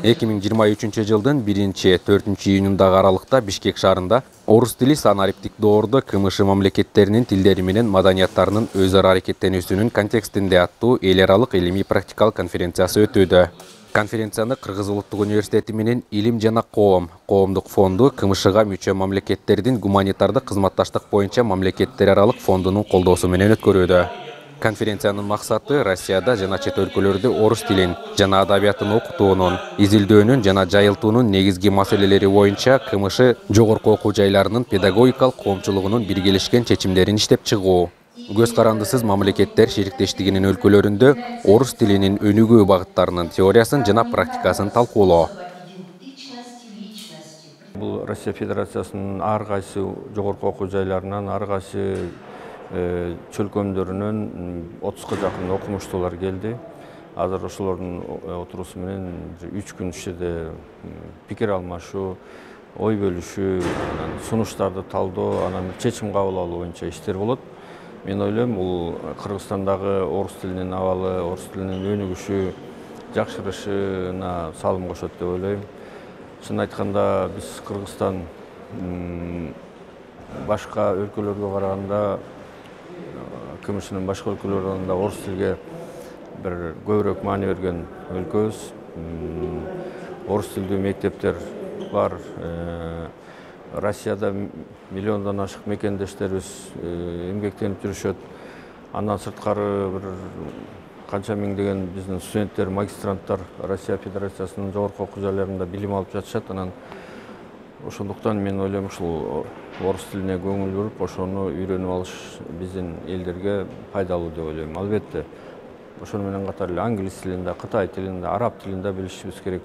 2023 жылдын 1-4 июнундагы аралыкта Бишкек шаарында орус тили санариптик доордо КМШ мамлекеттеринин тилдери менен маданияттарынын өз ара аракеттенүүсүнүн контекстинде аттуу эл аралык илимий практикалык конференциясы өтүүдө. Конференцияны Кыргыз улуттук университети менен Илим жана коомдук фонду КМШга мүчө мамлекеттердин гуманитардык кызматташтык боюнча мамлекеттер аралык фондунун колдоосу менен өткөрүүдө. Конференциянын максаты Россияда жана чет өлкөлөрдө орус тилин жана адабиятын окутуунун, изилдөөнүн жана жайылтуунун негизги маселелери боюнча КМШ жогорку окуу жайларынын педагогикалык коомчулугунун биргелешкен чечимдерин иштеп чыгуу. Көз карандысыз мамлекеттер шериктештигинин өлкөлөрүндө орус тилинин өнүгүү багыттарынын теориясын жана практикасын талкуулоо. Бул Россия Федерациясынын ар кайсы жогорку окуу жайларынан, ар кайсы чөлкөмдөрүнөн 30га жакын окумуштуулар келди. Азыр ошолордун отурусу менен 3 күн ичинде пикир алмашуу, ой бөлүшүү, сунуштарды талдоо, анан чечим кабыл алуу боюнча иштер болот. Мен ойлойм, бул Кыргызстандагы орус тилинин абалы, орус тилинин өнүгүшү, жакшырышына салым кошот деп ойлойм. Чын айтканда, биз Кыргызстан башка өлкөлөргө караганда, КМШнын башка өлкөлөргө караганда орус тилге бир көбүрөөк маани берген өлкөбүз. Орус тилдүү мектептер бар. Россияда миллиондон ашык мекендештерибиз эмгектенип жүрүшөт. Андан сырткары бир канча миңдеген биздин студенттер, магистранттар Россия Федерациясынын жогорку окуу жайларында билим алып жатышат. Анан ошондуктан мен ойлойм, ушул орус тилине көңүл буруп, ошону үйрөнүп алыш биздин элдерге пайдалуу деп ойлойм. Албетте, ошону менен катар эле англис тилинде, кытай тилинде, араб тилинде билишибиз керек.